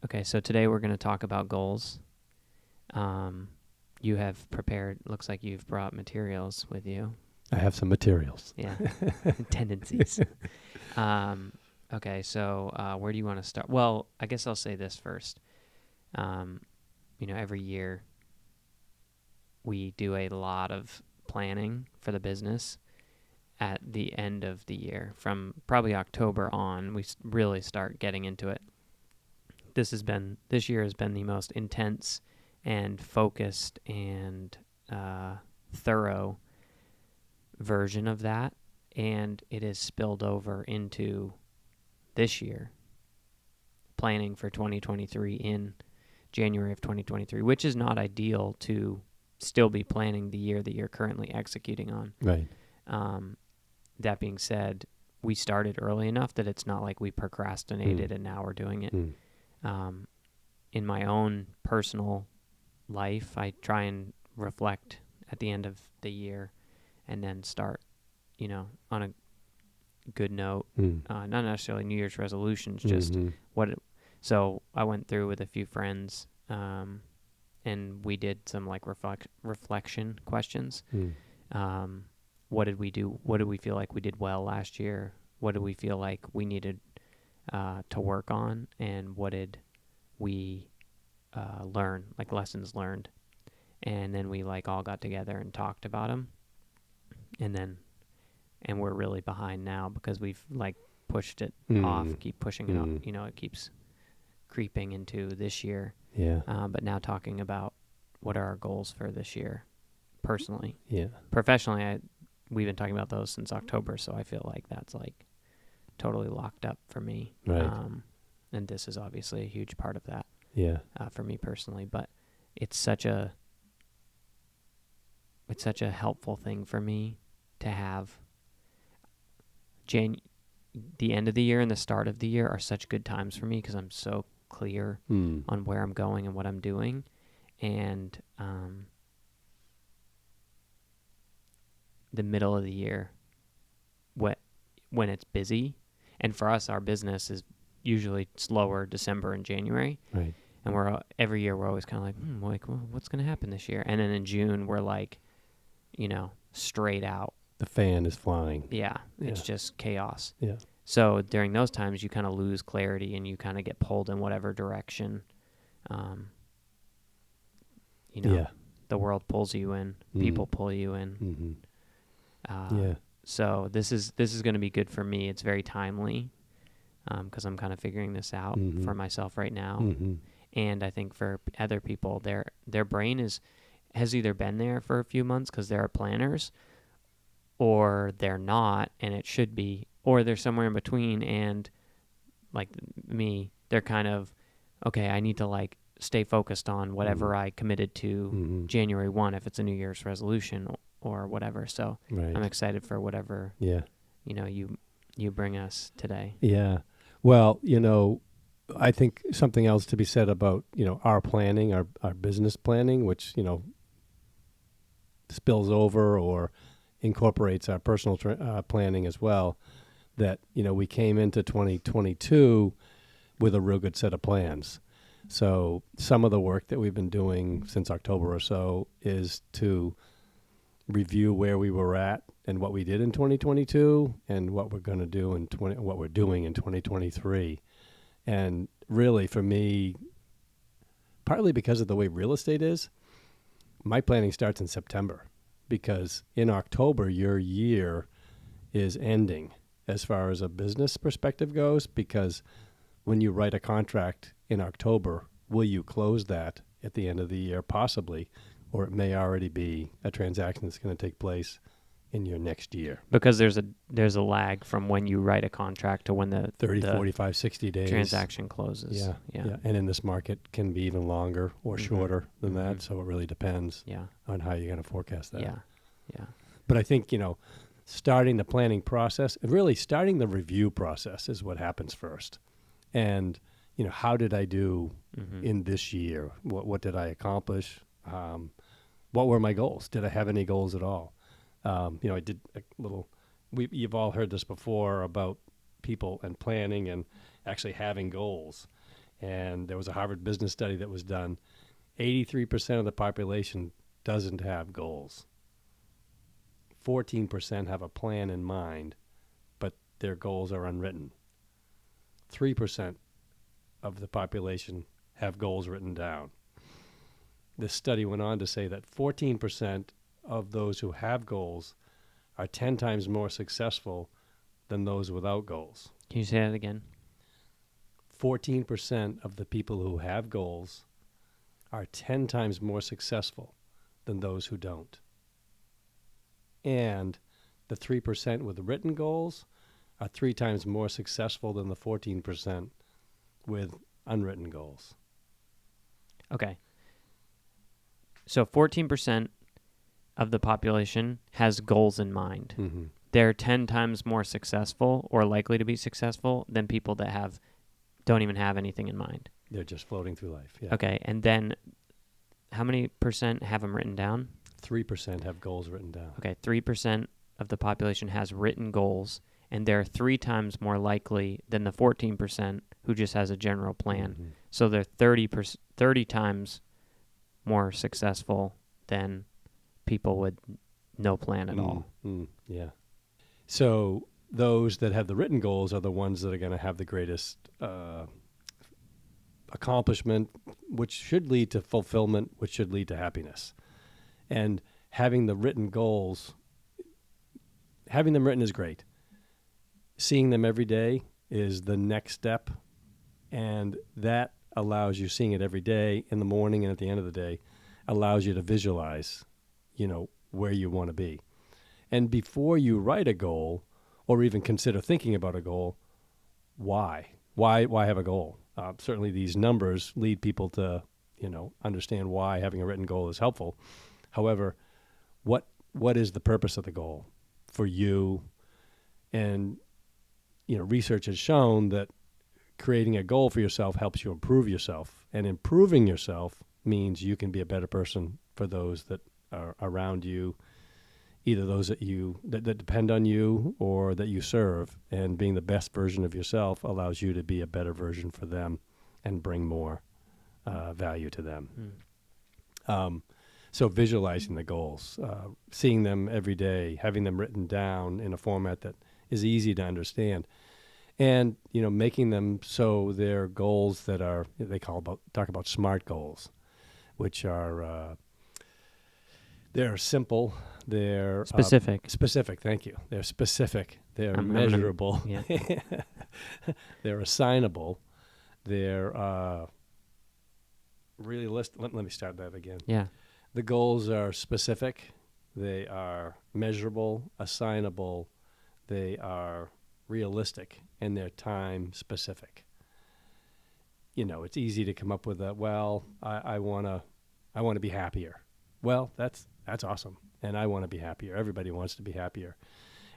Okay, so today we're going to talk about goals. You have prepared, looks like you've brought materials with you. I have some materials. Yeah, tendencies. Okay, so where do you want to start? Well, I guess I'll say this first. Every year we do a lot of planning for the business at the end of the year. From probably October on, we really start getting into it. This year has been the most intense and focused and thorough version of that, and it has spilled over into this year, planning for 2023 in January of 2023, which is not ideal to still be planning the year that you're currently executing on. Right. That being said, we started early enough that it's not like we procrastinated and now we're doing it. In my own personal life, I try and reflect at the end of the year and then start, on a good note. Not necessarily New Year's resolutions, just so I went through with a few friends, and we did some like reflection questions. What did we do? What did we feel like we did well last year? What did we feel like we needed to work on? And what did we learn, like lessons learned? And then we like all got together and talked about them. And we're really behind now because we've like pushed it off, keep pushing it off. It keeps creeping into this year. Yeah. But now talking about what are our goals for this year personally. Yeah. Professionally, we've been talking about those since October, so I feel like that's like totally locked up for me. Right. And this is obviously a huge part of that. Yeah. For me personally, but it's such a helpful thing for me to have. The end of the year and the start of the year are such good times for me because I'm so clear on where I'm going and what I'm doing. And the middle of the year, when it's busy, and for us, our business is usually slower December and January. Right. And every year we're always kind of like, well, what's going to happen this year? And then in June, we're like, straight out. The fan is flying. Yeah, it's just chaos. Yeah. So during those times, you kind of lose clarity and you kind of get pulled in whatever direction, the world pulls you in, people pull you in. So this is going to be good for me. It's very timely because I'm kind of figuring this out for myself right now. And I think for other people, their brain has either been there for a few months because they're planners, or they're not, and it should be, or they're somewhere in between, and like me, they're kind of, okay, I need to like stay focused on whatever I committed to January 1 if it's a New Year's resolution or whatever. So I'm excited for whatever you bring us today. Yeah. Well, I think something else to be said about, our planning, our business planning, which, spills over or incorporates our personal planning as well, that, we came into 2022 with a real good set of plans. So some of the work that we've been doing since October or so is to review where we were at and what we did in 2022 and what we're going to do what we're doing in 2023. And really for me, partly because of the way real estate is, my planning starts in September, because in October, your year is ending as far as a business perspective goes, because when you write a contract in October, will you close that at the end of the year? Possibly, or it may already be a transaction that's going to take place in your next year. Because there's a lag from when you write a contract to when the 30, 45, 60 days. Transaction closes. Yeah. And in this market can be even longer or shorter than that. So it really depends on how you're going to forecast that. Yeah. But I think, starting the planning process and really starting the review process is what happens first. And, how did I do in this year? What did I accomplish? What were my goals? Did I have any goals at all? I did a little, you've all heard this before about people and planning and actually having goals. And there was a Harvard business study that was done. 83% of the population doesn't have goals. 14% have a plan in mind, but their goals are unwritten. 3% of the population have goals written down. This study went on to say that 14% of those who have goals are 10 times more successful than those without goals. Can you say that again? 14% of the people who have goals are 10 times more successful than those who don't. And the 3% with written goals are 3 times more successful than the 14% with unwritten goals. Okay. So 14% of the population has goals in mind. Mm-hmm. They're 10 times more successful or likely to be successful than people that don't even have anything in mind. They're just floating through life. Yeah. Okay. And then how many percent have them written down? 3% have goals written down. Okay. 3% of the population has written goals, and they're 3 times more likely than the 14% who just has a general plan. Mm-hmm. So they're 30 times more successful than people with no plan at all. Yeah. So those that have the written goals are the ones that are going to have the greatest accomplishment, which should lead to fulfillment, which should lead to happiness. And having the written goals, having them written is great. Seeing them every day is the next step, and that allows you, seeing it every day in the morning and at the end of the day, allows you to visualize, where you want to be. And before you write a goal or even consider thinking about a goal, why? Why have a goal? Certainly these numbers lead people to, understand why having a written goal is helpful. However, what is the purpose of the goal for you? And, research has shown that creating a goal for yourself helps you improve yourself. And improving yourself means you can be a better person for those that are around you, either those that depend on you or that you serve. And being the best version of yourself allows you to be a better version for them and bring more value to them. So visualizing the goals, seeing them every day, having them written down in a format that is easy to understand, and making them so they're goals that are talk about SMART goals, which are they're simple, they're Specific. Thank you. They're specific. They're measurable. Yeah. They're assignable. They're realistic. Let me start that again. Yeah. The goals are specific. They are measurable, assignable. They are realistic, and they're time specific. It's easy to come up with I want to be happier. Well, that's awesome. And I want to be happier. Everybody wants to be happier.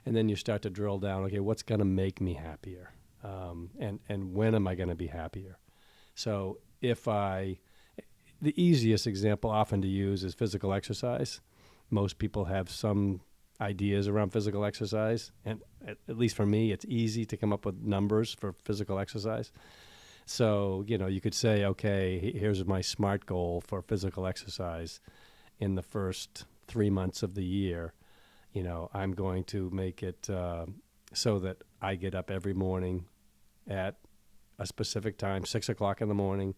And then you start to drill down, okay, what's going to make me happier? And when am I going to be happier? So the easiest example often to use is physical exercise. Most people have some ideas around physical exercise. And at least for me, it's easy to come up with numbers for physical exercise. So, you could say, okay, here's my SMART goal for physical exercise. In the first 3 months of the year, I'm going to make it so that I get up every morning at a specific time, 6 o'clock in the morning,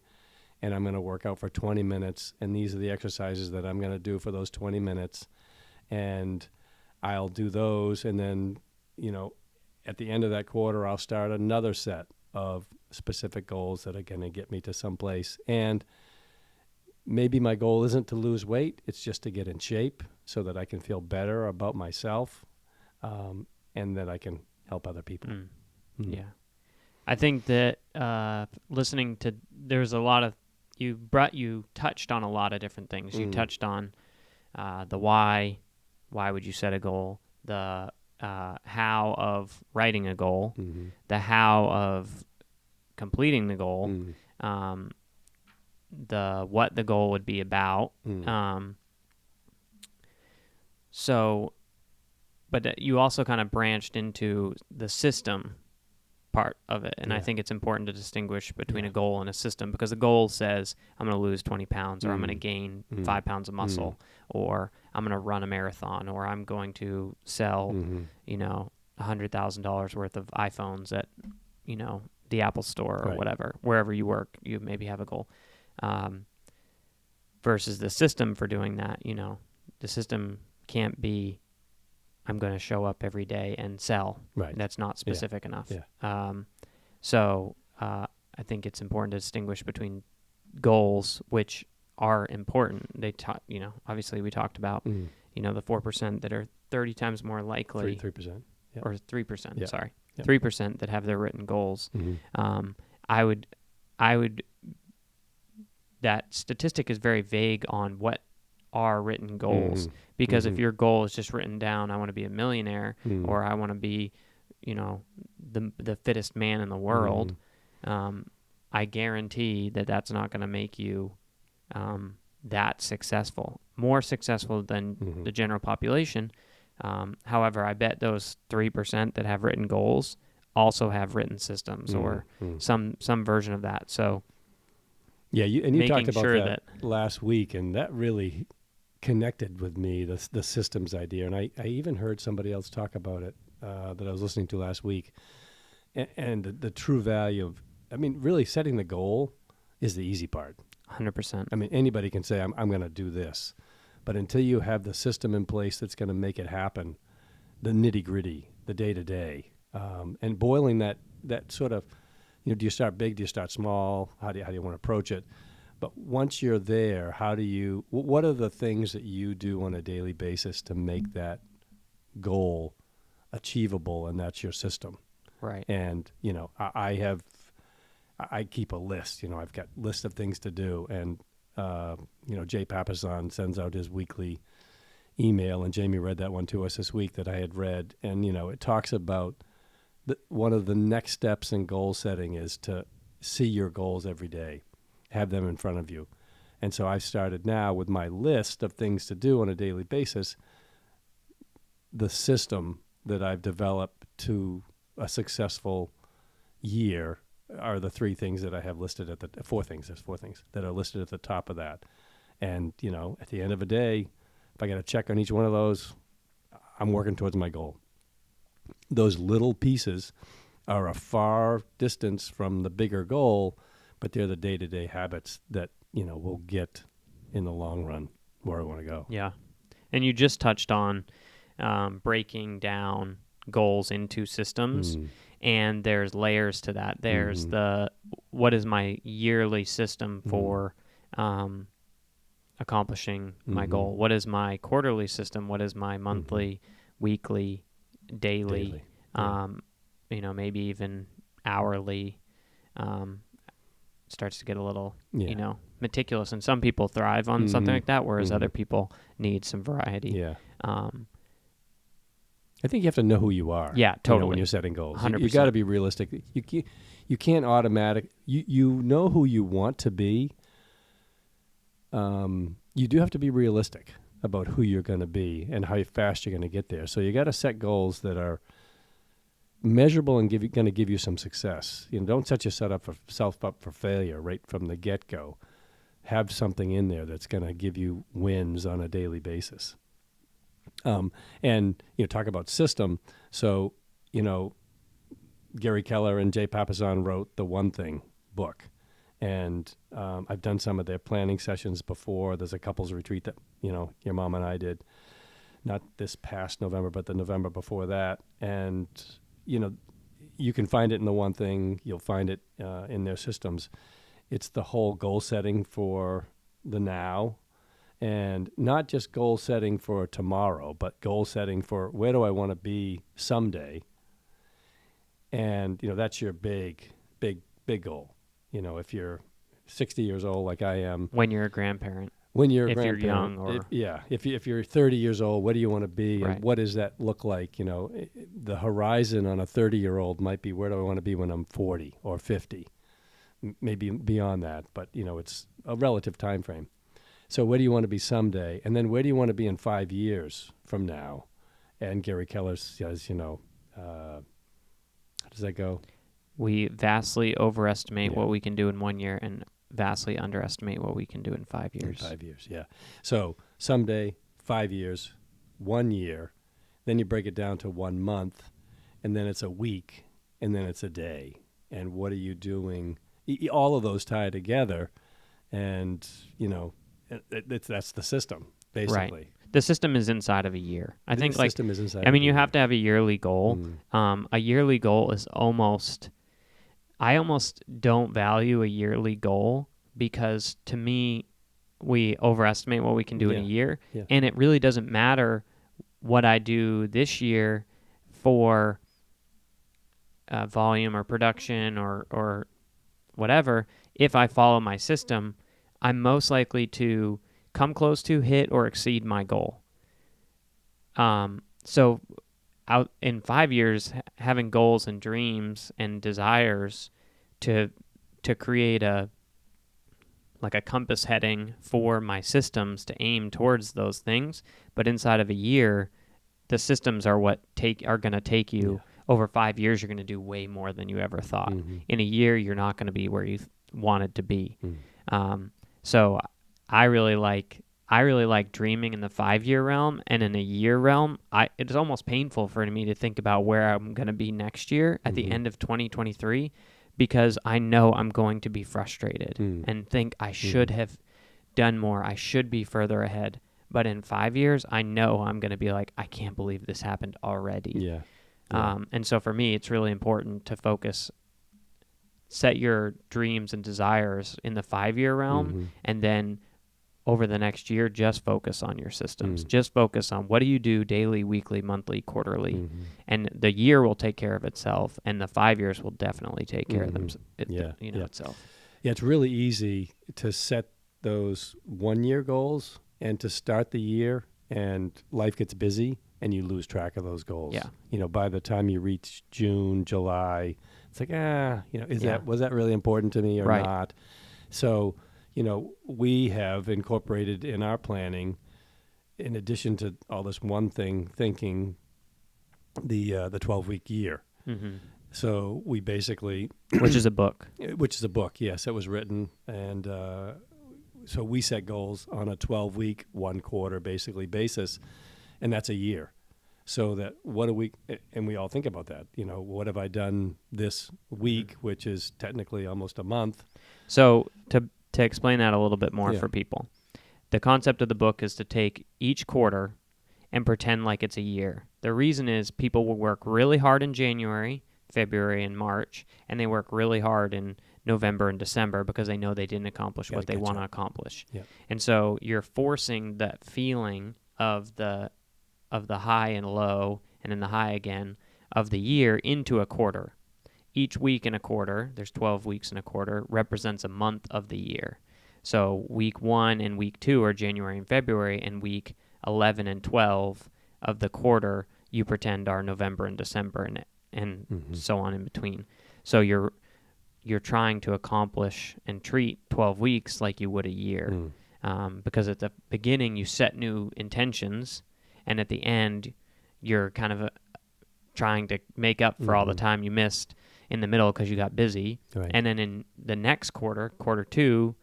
and I'm going to work out for 20 minutes. And these are the exercises that I'm going to do for those 20 minutes. And I'll do those. And then, at the end of that quarter, I'll start another set of specific goals that are going to get me to someplace. And maybe my goal isn't to lose weight. It's just to get in shape so that I can feel better about myself, and that I can help other people. Yeah. I think that listening to, there's a lot of, you touched on a lot of different things. You touched on the why would you set a goal, the how of writing a goal, the how of completing the goal, the what the goal would be about. But you also kind of branched into the system part of it. And I Yeah. think it's important to distinguish between Yeah. a goal and a system, because a goal says I'm going to lose 20 pounds, or I'm going to gain 5 pounds of muscle, or I'm going to run a marathon, or I'm going to sell, $100,000 worth of iPhones at, the Apple store or Right. whatever. Wherever you work, you maybe have a goal. Versus the system for doing that, the system can't be, I'm going to show up every day and sell. Right. That's not specific enough. Yeah. So I think it's important to distinguish between goals, which are important. They obviously we talked about, the 4% that are 30 times more likely, 3%. Yeah. or 3%, Yeah. sorry, Yeah. 3% that have their written goals. Mm-hmm. I would, that statistic is very vague on what are written goals, because if your goal is just written down, I want to be a millionaire, or I want to be, the fittest man in the world, I guarantee that that's not going to make you that successful, more successful than the general population. However, I bet those 3% that have written goals also have written systems or some version of that. So yeah, you talked about sure that last week, and that really connected with me, the systems idea. And I even heard somebody else talk about it that I was listening to last week. And the true value of, really setting the goal is the easy part. 100%. Anybody can say, I'm going to do this. But until you have the system in place that's going to make it happen, the nitty-gritty, the day-to-day, and boiling that sort of, do you start big, do you start small, how do you want to approach it? But once you're there, what are the things that you do on a daily basis to make that goal achievable, and that's your system? Right. And, I keep a list, I've got lists of things to do. And, Jay Papasan sends out his weekly email, and Jamie read that one to us this week that I had read. And, it talks about one of the next steps in goal setting is to see your goals every day, have them in front of you. And so I've started now with my list of things to do on a daily basis. The system that I've developed to a successful year are the 3 things that I have listed at the 4 things. There's 4 things that are listed at the top of that. And, at the end of a day, if I got to check on each one of those, I'm working towards my goal. Those little pieces are a far distance from the bigger goal, but they're the day-to-day habits that, will get in the long run where I want to go. Yeah. And you just touched on breaking down goals into systems, and there's layers to that. There's what is my yearly system for accomplishing my goal? What is my quarterly system? What is my monthly, weekly, daily. Yeah. Maybe even hourly. Starts to get a little, meticulous. And some people thrive on something like that, whereas other people need some variety. Yeah. I think you have to know who you are. Yeah, totally. When you're setting goals, 100%. You got to be realistic. You can't automatic. You know who you want to be. You do have to be realistic about who you're going to be and how fast you're going to get there. So you got to set goals that are measurable and going to give you some success. Don't set yourself up for failure right from the get-go. Have something in there that's going to give you wins on a daily basis. And talk about system. So Gary Keller and Jay Papasan wrote the One Thing book, and I've done some of their planning sessions before. There's a couples retreat that your mom and I did, not this past November, but the November before that. And you can find it in the One Thing. You'll find it in their systems. It's the whole goal setting for the now. And not just goal setting for tomorrow, but goal setting for where do I want to be someday. And, that's your big goal. If you're 60 years old like I am. When you're a grandparent. When you're a if grandparent. You're young. Or If you're 30 years old, what do you want to be? Right. And what does that look like? The horizon on a 30-year-old might be, where do I want to be when I'm 40 or 50? Maybe beyond that. But, it's a relative time frame. So where do you want to be someday? And then where do you want to be in 5 years from now? And Gary Keller says, how does that go? We vastly overestimate Yeah. what we can do in 1 year and vastly underestimate what we can do in 5 In years. 5 years, yeah. So someday, 5 years, 1 year, then you break it down to 1 month, and then it's a week, and then it's a day. And what are you doing? All of those tie together, and that's the system basically. Right. The system is inside of a year. I think the system is inside. I mean, you have to have a yearly goal. A yearly goal is I almost don't value a yearly goal because to me, we overestimate what we can do in a year. Yeah. And it really doesn't matter what I do this year for volume or production or whatever. If I follow my system, I'm most likely to come close to, hit, or exceed my goal. So out in 5 years, having goals and dreams and desires to create a compass heading for my systems to aim towards those things, but inside of a year, the systems are what are going to take you. Yeah. Over 5 years, you're going to do way more than you ever thought. In a year, you're not going to be where you wanted to be. So I really like dreaming in the 5-year realm, and in a year realm, it's almost painful for me to think about where I'm going to be next year at the end of 2023, because I know I'm going to be frustrated and think I should have done more. I should be further ahead. But in 5 years, I know I'm going to be like, I can't believe this happened already. Yeah. And so for me, it's really important to set your dreams and desires in the 5-year realm, and then over the next year, just focus on your systems. Just focus on what do you do daily, weekly, monthly, quarterly, and the year will take care of itself, and the 5 years will definitely take care of itself. Yeah, it's really easy to set those 1 year goals and to start the year, and life gets busy and you lose track of those goals. Yeah. By the time you reach June, July, it's like, was that really important to me or not? So, we have incorporated in our planning, in addition to all this one thing, thinking the 12-week year. So we basically, which is a book. Yes, it was written, and so we set goals on a 12-week, 1 quarter basically basis, and that's a year. So that and we all think about that. What have I done this week, which is technically almost a month. So to explain that a little bit more for people, the concept of the book is to take each quarter and pretend like it's a year. The reason is people will work really hard in January, February, and March, and they work really hard in November and December because they know they didn't accomplish what they want to accomplish. Yeah. And so you're forcing that feeling of the high and low, and then the high again, of the year into a quarter. Each week in a quarter, there's 12 weeks in a quarter, represents a month of the year. So week 1 and week 2 are January and February, and week 11 and 12 of the quarter you pretend are November and December, and so on in between. So you're trying to accomplish and treat 12 weeks like you would a year, because at the beginning you set new intentions, and at the end you're kind of trying to make up for all the time you missed in the middle because you got busy. Right. And then in the next quarter 2,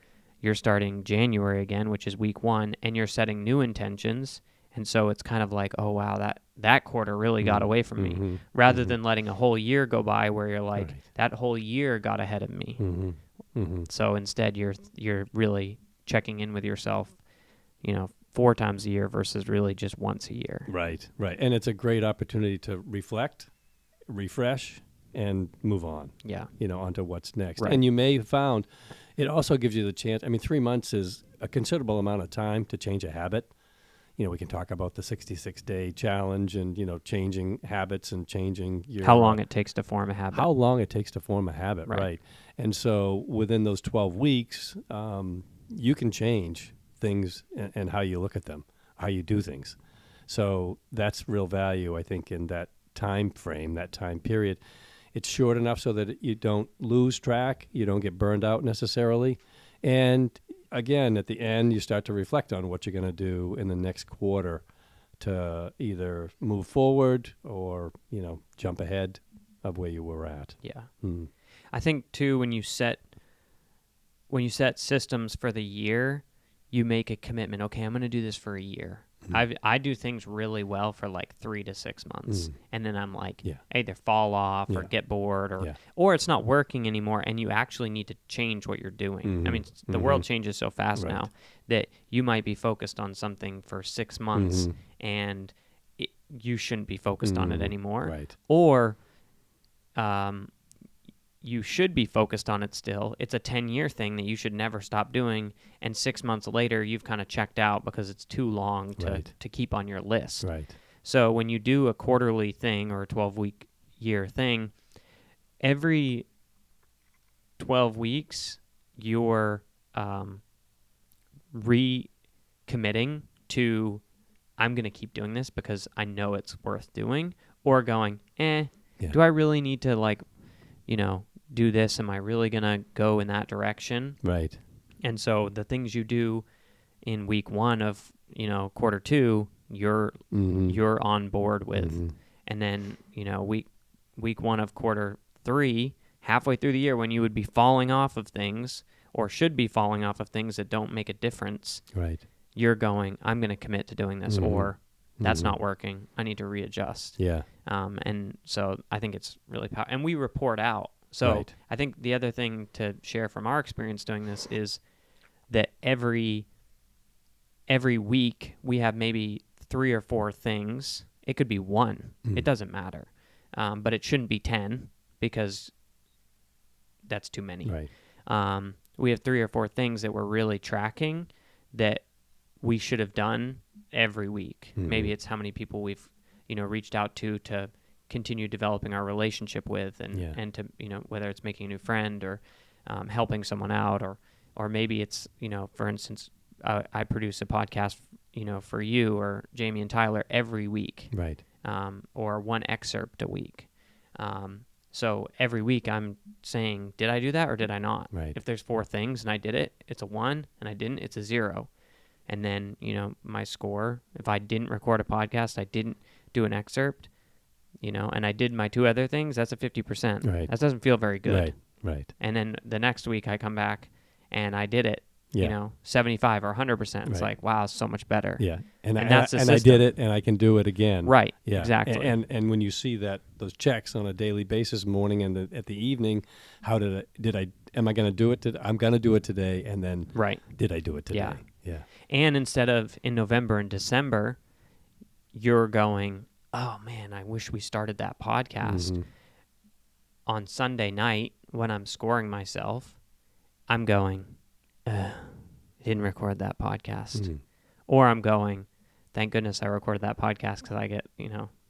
you're starting January again, which is week 1, and you're setting new intentions. And so it's kind of like, oh, wow, that quarter really got away from me, rather than letting a whole year go by where you're like, that whole year got ahead of me. So instead, you're really checking in with yourself, 4 times a year versus really just once a year. Right. And it's a great opportunity to reflect, refresh, and move on. Yeah. Onto what's next. Right. And you may have found it also gives you the chance. 3 months is a considerable amount of time to change a habit. We can talk about the 66-day challenge and, changing habits and changing your... How long it takes to form a habit. How long it takes to form a habit, right. And so within those 12 weeks, you can change things and how you look at them, how you do things. So that's real value, I think, in that time frame, that time period. It's short enough so that you don't lose track, you don't get burned out necessarily. And again, at the end, you start to reflect on what you're going to do in the next quarter to either move forward or, jump ahead of where you were at. Yeah. I think too, when you set systems for the year, you make a commitment. Okay, I'm going to do this for a year. I do things really well for like 3 to 6 months, and then I'm like, either fall off or get bored, or it's not working anymore, and you actually need to change what you're doing. I mean, the world changes so fast now that you might be focused on something for 6 months, and you shouldn't be focused on it anymore. Right. Or you should be focused on it still. It's a 10-year thing that you should never stop doing, and 6 months later, you've kind of checked out because it's too long to keep on your list. Right. So when you do a quarterly thing or a 12-week year thing, every 12 weeks, you're recommitting to, I'm going to keep doing this because I know it's worth doing, or going, do I really need to, like, do this? Am I really going to go in that direction? Right. And so the things you do in week 1 of, quarter 2, you're on board with. And then, week 1 of quarter 3, halfway through the year, when you would be falling off of things or should be falling off of things that don't make a difference. Right. You're going, I'm going to commit to doing this, or that's not working. I need to readjust. Yeah. And so I think it's really powerful. And we report out. So I think the other thing to share from our experience doing this is that every week we have maybe 3 or 4 things. It could be 1. It doesn't matter. But it shouldn't be 10 because that's too many. Right. We have 3 or 4 things that we're really tracking that we should have done every week. Maybe it's how many people we've, reached out to continue developing our relationship with, and to, whether it's making a new friend or helping someone out, or maybe it's, for instance, I produce a podcast, for you or Jamie and Tyler every week. Right. Or 1 excerpt a week. So every week I'm saying, did I do that or did I not? Right. If there's 4 things and I did it, it's a 1, and I didn't, it's a 0. And then, my score, if I didn't record a podcast, I didn't do an excerpt, and I did my 2 other things, that's a 50%. Right. That doesn't feel very good. Right. And then the next week I come back and I did it, 75 or 100%. It's like, wow, it's so much better. Yeah. And that's the I system. did it, and I can do it again. Right. Yeah. Exactly. And when you see those checks on a daily basis, morning and at the evening, am I going to do it? I'm going to do it today. And then, did I do it today? Yeah. And instead of in November and December, you're going, oh man, I wish we started that podcast. On Sunday night when I'm scoring myself, I'm going, I didn't record that podcast. Or I'm going, thank goodness I recorded that podcast because I get,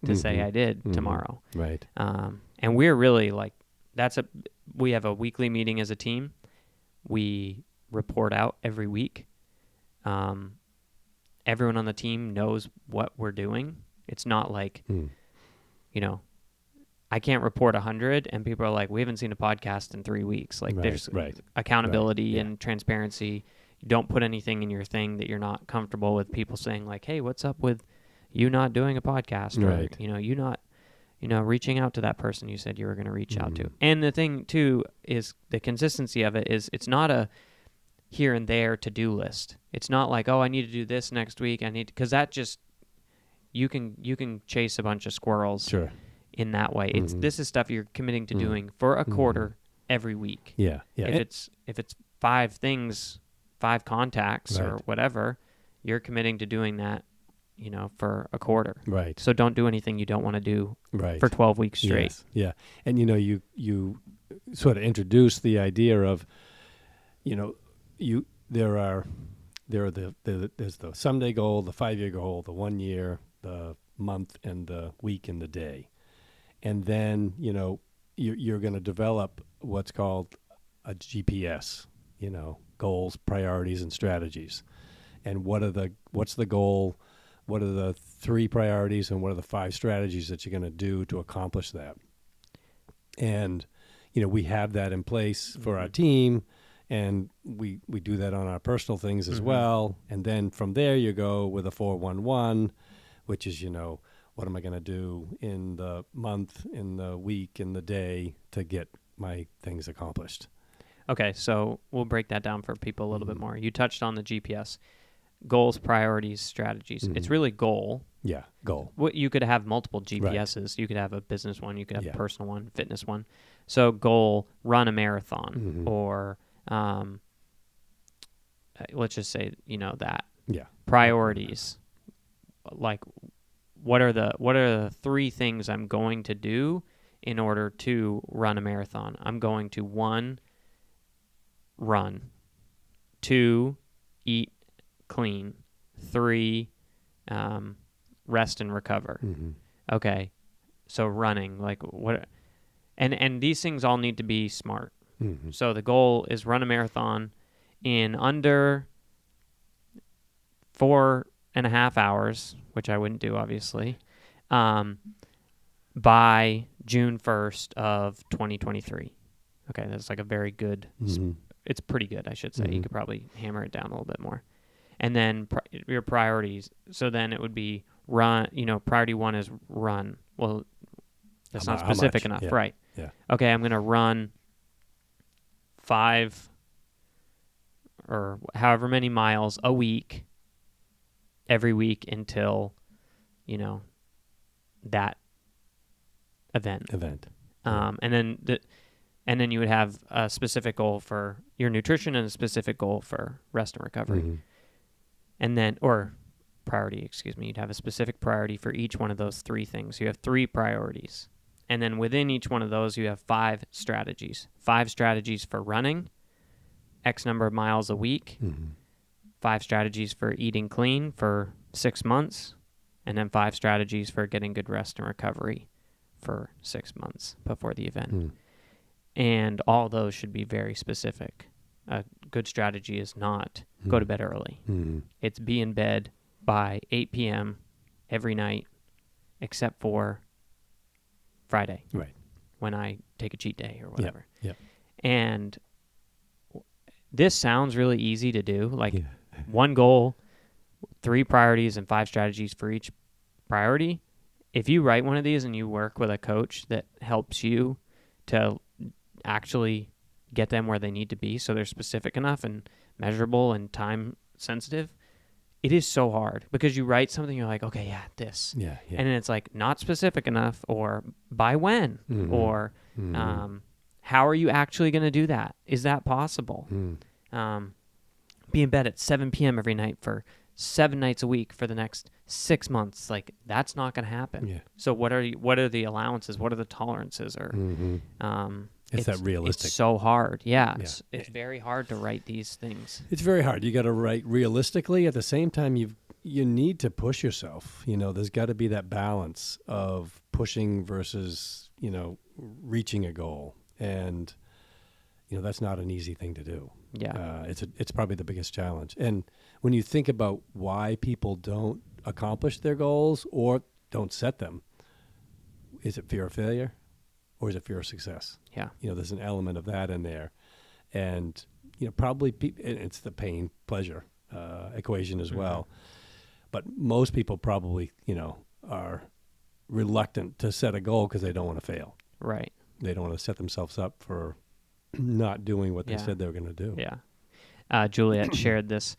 to say I did tomorrow. Right. And we're really like, we have a weekly meeting as a team. We report out every week. Everyone on the team knows what we're doing. It's not like, I can't report 100 and people are like, we haven't seen a podcast in 3 weeks. Like there's accountability and transparency. You don't put anything in your thing that you're not comfortable with people saying like, hey, what's up with you not doing a podcast? Or, you not, reaching out to that person you said you were going to reach out to. And the thing too is the consistency of it is it's not a here and there to-do list. It's not like, oh, I need to do this next week. Because that just, you can chase a bunch of squirrels. Sure. In that way. This is stuff you're committing to doing for a quarter every week. Yeah. If it's 5 things, 5 contacts or whatever, you're committing to doing that, for a quarter. Right. So don't do anything you don't want to do for 12 weeks straight. Yes. Yeah. And you sort of introduce the idea of, there's the someday goal, the 5-year goal, the 1 year, the month, and the week and the day. And then, you're going to develop what's called a GPS, goals, priorities, and strategies. And what's the goal? What are the 3 priorities and what are the 5 strategies that you're going to do to accomplish that? And, we have that in place for our team, and we do that on our personal things as well. And then from there you go with a 411, which is, what am I going to do in the month, in the week, in the day to get my things accomplished. Okay, so we'll break that down for people a little bit more. You touched on the GPS. Goals, priorities, strategies. It's really goal. Yeah, goal. What you could have multiple GPSs. Right. You could have a business one. You could have a personal one, fitness one. So goal, run a marathon, or let's just say that. Yeah. Priorities, like what are the 3 things I'm going to do in order to run a marathon? I'm going to 1, run, 2, eat clean, 3, rest and recover. Okay, so running, like what, and these things all need to be smart. So the goal is run a marathon in under 4.5 hours, which I wouldn't do obviously, by June 1st of 2023. Okay, that's like a very good. It's pretty good, I should say. You could probably hammer it down a little bit more. And then your priorities. So then it would be run. Priority 1 is run. Well, that's not specific enough, right? Yeah. Okay, I'm going to run 5 or however many miles a week, every week until, that event. And then you would have a specific goal for your nutrition and a specific goal for rest and recovery. And then, or priority, excuse me, you'd have a specific priority for each one of those 3 things. You have 3 priorities. And then within each one of those, you have 5 strategies. 5 strategies for running, X number of miles a week, 5 strategies for eating clean for 6 months, and then 5 strategies for getting good rest and recovery for 6 months before the event. And all those should be very specific. A good strategy is not go to bed early. It's be in bed by 8 p.m. every night, except for Friday, right, when I take a cheat day or whatever. Yep. And this sounds really easy to do, like 1 goal, 3 priorities, and 5 strategies for each priority. If you write one of these and you work with a coach that helps you to actually get them where they need to be so they're specific enough and measurable and time sensitive, it is so hard because you write something, you're like, okay, this. Yeah. And then it's like not specific enough, or by when, or how are you actually going to do that? Is that possible? Be in bed at 7 p.m. every night for 7 nights a week for the next 6 months. Like, that's not going to happen. Yeah. So what are the allowances? What are the tolerances? Or it's that realistic. It's so hard. Yeah. It's very hard to write these things. It's very hard. You got to write realistically. At the same time, you need to push yourself. There's got to be that balance of pushing versus, reaching a goal. And, that's not an easy thing to do. Yeah. It's probably the biggest challenge. And when you think about why people don't accomplish their goals or don't set them, is it fear of failure or is it fear of success? Yeah. There's an element of that in there. And, probably it's the pain pleasure equation as well. But most people probably, are reluctant to set a goal because they don't want to fail. Right. They don't want to set themselves up for not doing what they said they were going to do. Yeah. Juliet shared this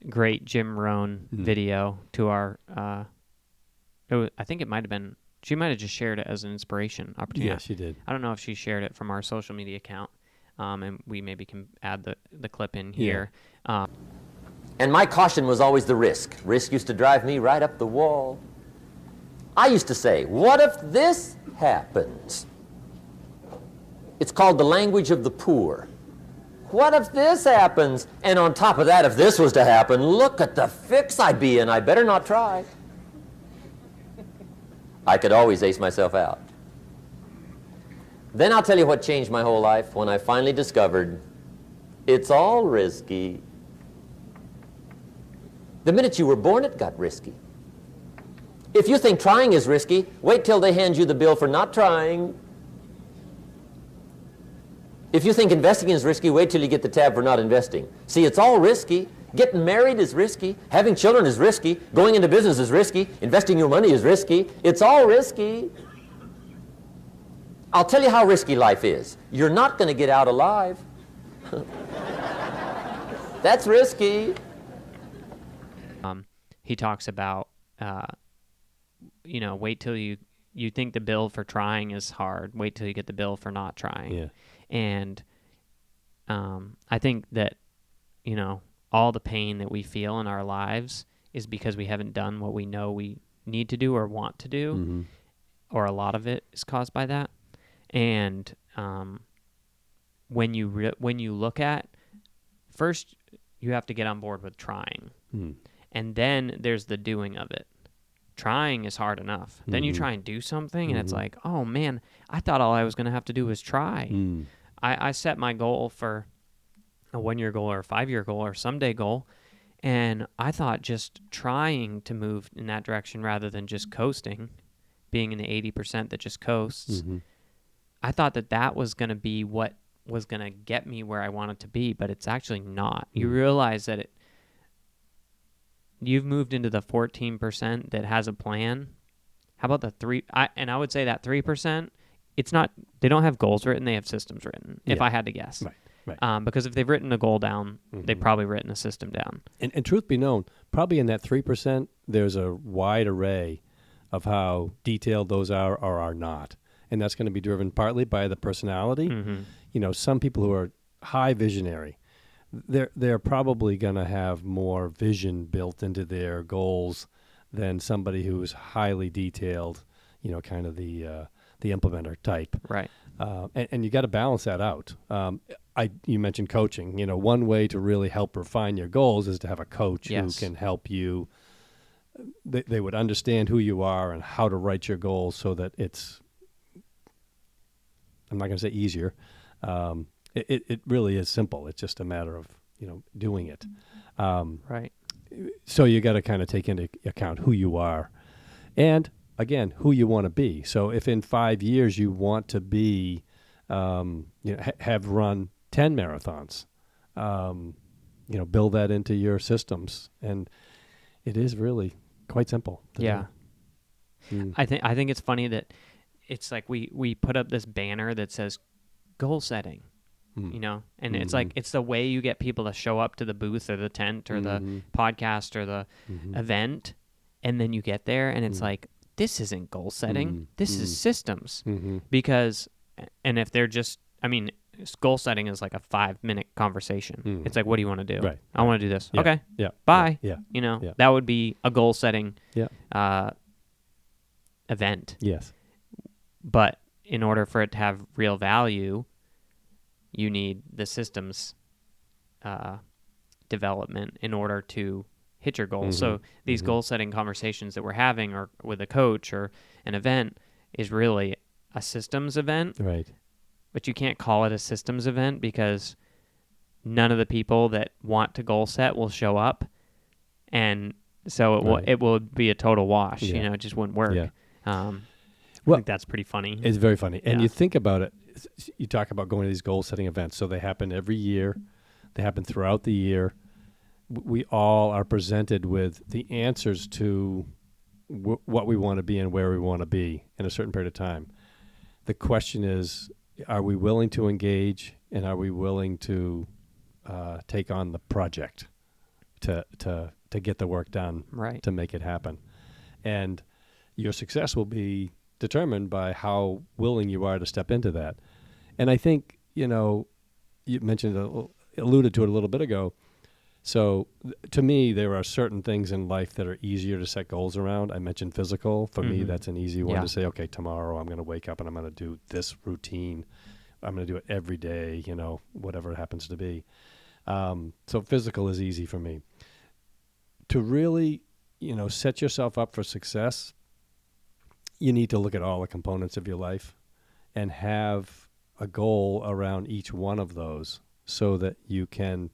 great Jim Rohn video to our, I think it might have been, she might have just shared it as an inspiration opportunity. Yeah, she did. I don't know if she shared it from our social media account, and we maybe can add the clip in here. Yeah. And my caution was always the risk. Risk used to drive me right up the wall. I used to say, what if this happens? It's called the language of the poor. What if this happens? And on top of that, if this was to happen, look at the fix I'd be in. I better not try. I could always ace myself out. Then I'll tell you what changed my whole life when I finally discovered it's all risky. The minute you were born, it got risky. If you think trying is risky, wait till they hand you the bill for not trying. If you think investing is risky, wait till you get the tab for not investing. See, it's all risky. Getting married is risky. Having children is risky. Going into business is risky. Investing your money is risky. It's all risky. I'll tell you how risky life is. You're not going to get out alive. That's risky. He talks about, wait till you think the bill for trying is hard. Wait till you get the bill for not trying. Yeah. And I think that, all the pain that we feel in our lives is because we haven't done what we know we need to do or want to do, Mm-hmm. or a lot of it is caused by that. And when you look at, first you have to get on board with trying. Mm. And then there's the doing of it. Trying is hard enough. Then you Mhm. try and do something, and it's Mhm. like, oh, man, I thought all I was going to have to do was try. Mm. I set my goal for a 1-year goal or a 5-year goal or someday goal, and I thought just trying to move in that direction rather than just coasting, being in the 80% that just coasts, Mhm. I thought that was going to be what was going to get me where I wanted to be, but it's actually not. You realize that you've moved into the 14% that has a plan. How about the 3? I would say that 3%, it's not, they don't have goals written, they have systems written, if Yeah. I had to guess. Right. Because if they've written a goal down, they've Mhm. probably written a system down. And truth be known, probably in that 3%, there's a wide array of how detailed those are or are not. And that's going to be driven partly by the personality. Mm-hmm. Some people who are high visionary, they're probably going to have more vision built into their goals than somebody who's highly detailed, kind of the implementer type. Right. And you got to balance that out. You mentioned coaching. One way to really help refine your goals is to have a coach Yes. who can help you. They would understand who you are and how to write your goals so that it's, I'm not going to say easier. It really is simple. It's just a matter of, doing it. Right. So you got to kind of take into account who you are and, again, who you want to be. So if in 5 years you want to be, have run 10 marathons, build that into your systems. And it is really quite simple to Yeah. do. I think it's funny that it's like we put up this banner that says goal setting, and it's like, it's the way you get people to show up to the booth or the tent or the podcast or the event. And then you get there and it's like, this isn't goal setting. This is systems. Because, and if they're just, goal setting is like a 5-minute conversation. It's like, what do you want to do? Right. I want to do this. Yeah. Okay. Yeah. Bye. Yeah. Yeah. That would be a goal setting Yeah. event. Yes. But in order for it to have real value, you need the systems development in order to hit your goals. So these goal setting conversations that we're having or with a coach or an event is really a systems event. Right. But you can't call it a systems event because none of the people that want to goal set will show up. And so it will be a total wash. Yeah. It just wouldn't work. Yeah. I think that's pretty funny. It's very funny. And Yeah. you think about it, you talk about going to these goal-setting events. So they happen every year. They happen throughout the year. We all are presented with the answers to what we want to be and where we want to be in a certain period of time. The question is, are we willing to engage and are we willing to take on the project to get the work done, Right. to make it happen? And your success will be determined by how willing you are to step into that. And I think, you mentioned, alluded to it a little bit ago. So to me, there are certain things in life that are easier to set goals around. I mentioned physical. For me, that's an easy one to say, okay, tomorrow I'm going to wake up and I'm going to do this routine. I'm going to do it every day, whatever it happens to be. So physical is easy for me. To really, set yourself up for success, you need to look at all the components of your life and have a goal around each one of those so that you can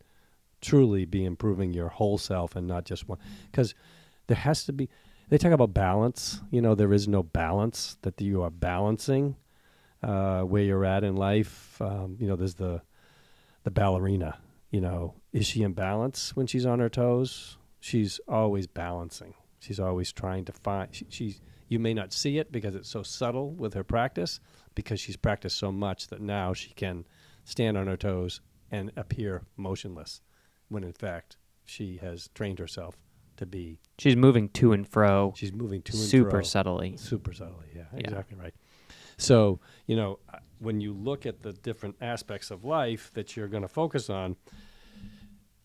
truly be improving your whole self and not just one. Because there has to be, they talk about balance. There is no balance, that you are balancing where you're at in life. There's the ballerina, is she in balance when she's on her toes? She's always balancing. She's always trying to find, you may not see it because it's so subtle with her practice, because she's practiced so much that now she can stand on her toes and appear motionless, when in fact she has trained herself to be. She's moving to and fro. She's moving to and fro. Super subtly. Super subtly, yeah, exactly right. So, when you look at the different aspects of life that you're going to focus on,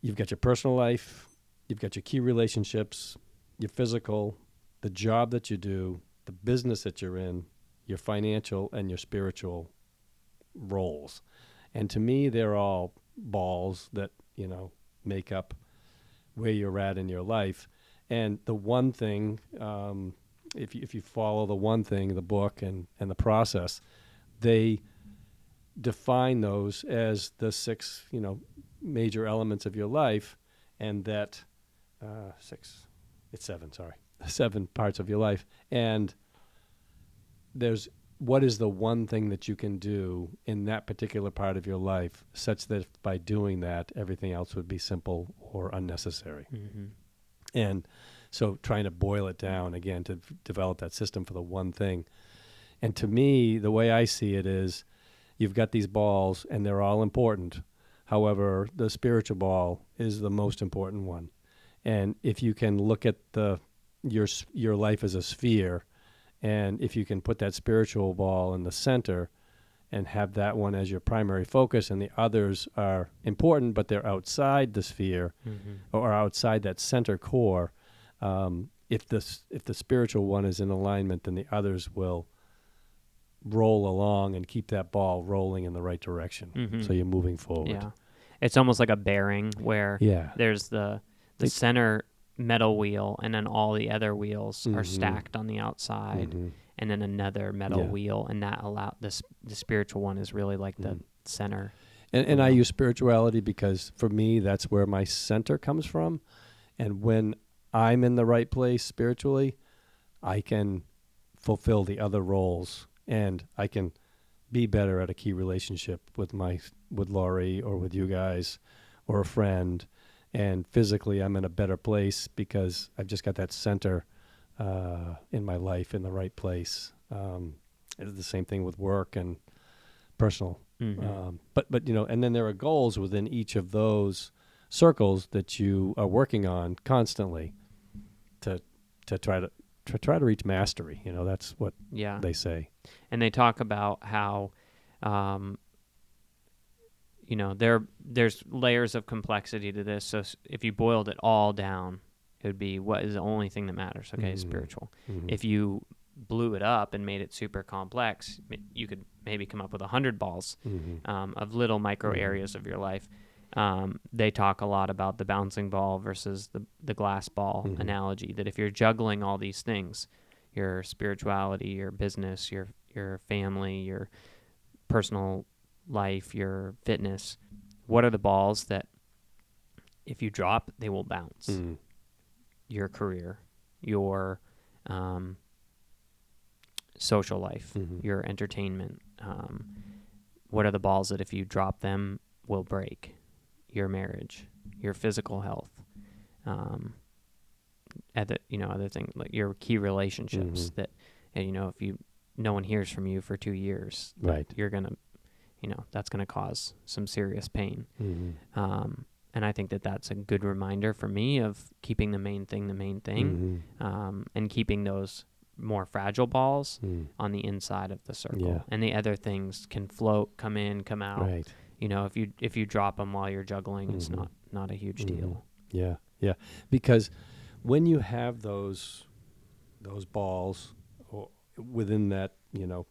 you've got your personal life, you've got your key relationships, your physical, the job that you do, the business that you're in, your financial and your spiritual roles. And to me, they're all balls that, make up where you're at in your life. And the one thing, if you follow the one thing, the book and the process, they define those as the 6, major elements of your life, and that 7 parts of your life. And there's what is the one thing that you can do in that particular part of your life, such that by doing that, everything else would be simple or unnecessary. Mm-hmm. And so trying to boil it down again to develop that system for the one thing. And to me, the way I see it is you've got these balls and they're all important. However, the spiritual ball is the most important one. And if you can look at your life as a sphere, and if you can put that spiritual ball in the center and have that one as your primary focus, and the others are important, but they're outside the sphere or outside that center core, if the spiritual one is in alignment, then the others will roll along and keep that ball rolling in the right direction. Mm-hmm. So you're moving forward. Yeah. It's almost like a bearing where there's the center metal wheel, and then all the other wheels are stacked on the outside, and then another metal wheel, and that the spiritual one is really like the center. And I use spirituality because for me, that's where my center comes from. And when I'm in the right place spiritually, I can fulfill the other roles, and I can be better at a key relationship with Laurie or with you guys or a friend. And physically, I'm in a better place because I've just got that center in my life in the right place. It's the same thing with work and personal. But and then there are goals within each of those circles that you are working on constantly to try to reach mastery. That's what they say. And they talk about how there's layers of complexity to this. So if you boiled it all down, it would be what is the only thing that matters. Okay, spiritual. If you blew it up and made it super complex, you could maybe come up with 100 balls of little micro areas of your life. They talk a lot about the bouncing ball versus the glass ball analogy, that if you're juggling all these things, your spirituality, your business, your family, your personal life, your fitness, what are the balls that if you drop, they will bounce? Your career, your social life, your entertainment. What are the balls that if you drop them will break? Your marriage, your physical health, other things like your key relationships that, if no one hears from you for 2 years, right, you're gonna, that's gonna cause some serious pain. And I think that that's a good reminder for me of keeping the main thing, and keeping those more fragile balls on the inside of the circle, and the other things can float, come in, come out. Right. If you drop them while you're juggling, it's not a huge deal. Yeah, because when you have those balls within that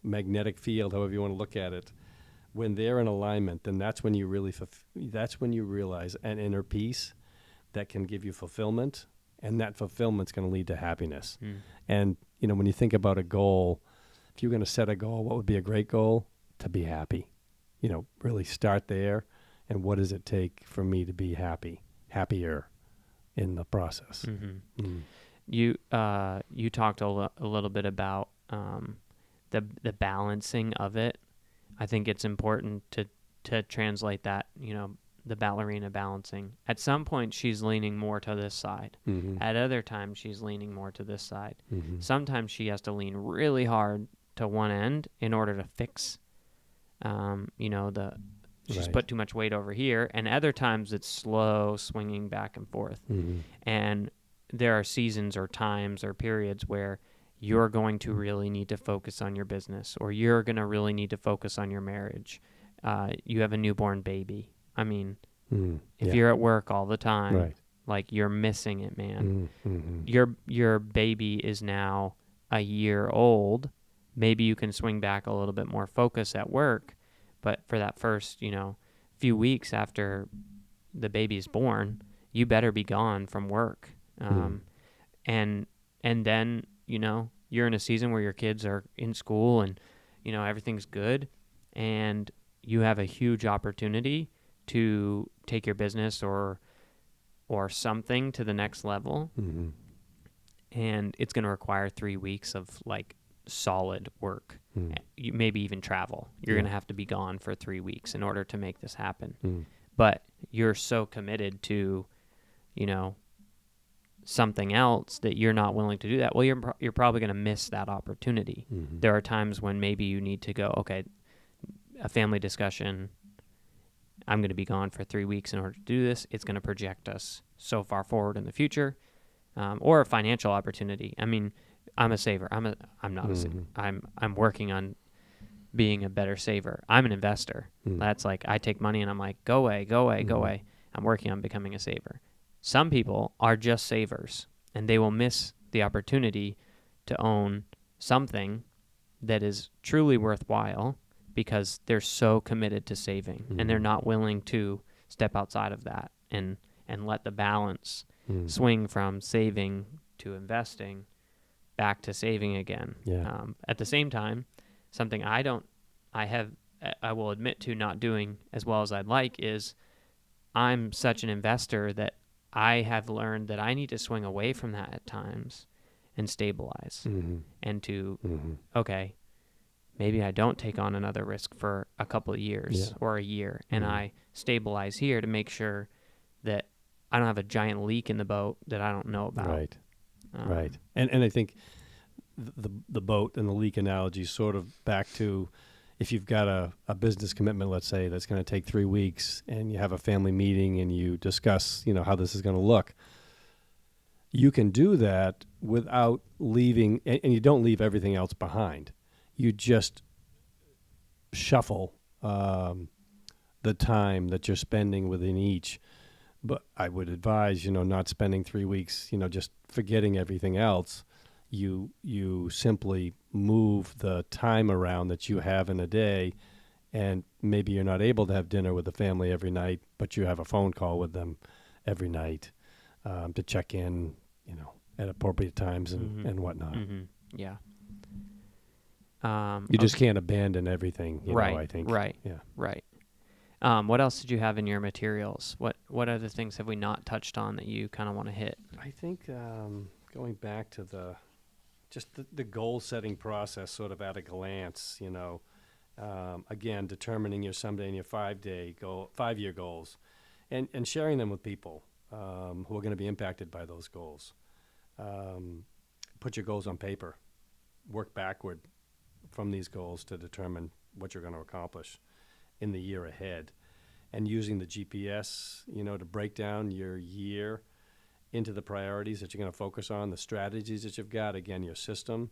magnetic field, however you want to look at it, when they're in alignment, then that's when you realize an inner peace that can give you fulfillment, and that fulfillment's going to lead to happiness. And when you think about a goal, if you're going to set a goal, what would be a great goal? To be happy. Really start there, and what does it take for me to be happier in the process? You talked a little bit about the balancing of it. I think it's important to translate that, the ballerina balancing. At some point, she's leaning more to this side. At other times, she's leaning more to this side. Sometimes she has to lean really hard to one end in order to fix, she's Right. put too much weight over here. And other times it's slow swinging back and forth. Mm-hmm. And there are seasons or times or periods where you're going to really need to focus on your business, or you're going to really need to focus on your marriage. You have a newborn baby. I mean, if you're at work all the time, right. like you're missing it, man. Mm-hmm. Your baby is now a year old. Maybe you can swing back a little bit more focus at work, but for that first, few weeks after the baby's born, you better be gone from work. And then, you're in a season where your kids are in school and, everything's good, and you have a huge opportunity to take your business or something to the next level. Mm-hmm. And it's going to require 3 weeks of like solid work. You maybe even travel. You're going to have to be gone for 3 weeks in order to make this happen. But you're so committed to, something else that you're not willing to do that. Well, you're probably going to miss that opportunity. There are times when maybe you need to go, okay, a family discussion, I'm going to be gone for 3 weeks in order to do this. It's going to project us so far forward in the future. Or a financial opportunity. I mean, I'm a saver. I'm not a saver. I'm working on being a better saver. I'm an investor. That's like, I take money and I'm like, go away, go away, go away. I'm working on becoming a saver. Some people are just savers, and they will miss the opportunity to own something that is truly worthwhile because they're so committed to saving, and they're not willing to step outside of that and let the balance swing from saving to investing back to saving again. Yeah. At the same time, something I will admit to not doing as well as I'd like is I'm such an investor that I have learned that I need to swing away from that at times and stabilize and to, okay, maybe I don't take on another risk for a couple of years or a year, and I stabilize here to make sure that I don't have a giant leak in the boat that I don't know about. Right. Right. And I think the boat and the leak analogy is sort of back to if you've got a business commitment, let's say, that's going to take 3 weeks, and you have a family meeting and you discuss, how this is going to look. You can do that without leaving, and you don't leave everything else behind. You just shuffle the time that you're spending within each. But I would advise, not spending 3 weeks, just forgetting everything else. You simply move the time around that you have in a day, and maybe you're not able to have dinner with the family every night, but you have a phone call with them every night to check in, at appropriate times and whatnot. Yeah. You just can't abandon everything, right, I think. Right. Yeah. Right. What else did you have in your materials? What other things have we not touched on that you kind of want to hit? I think going back to the goal-setting process sort of at a glance, again, determining your someday and your 5-year goals, and sharing them with people who are going to be impacted by those goals. Put your goals on paper. Work backward from these goals to determine what you're going to accomplish in the year ahead, and using the GPS, to break down your year into the priorities that you're going to focus on, the strategies that you've got, again, your system,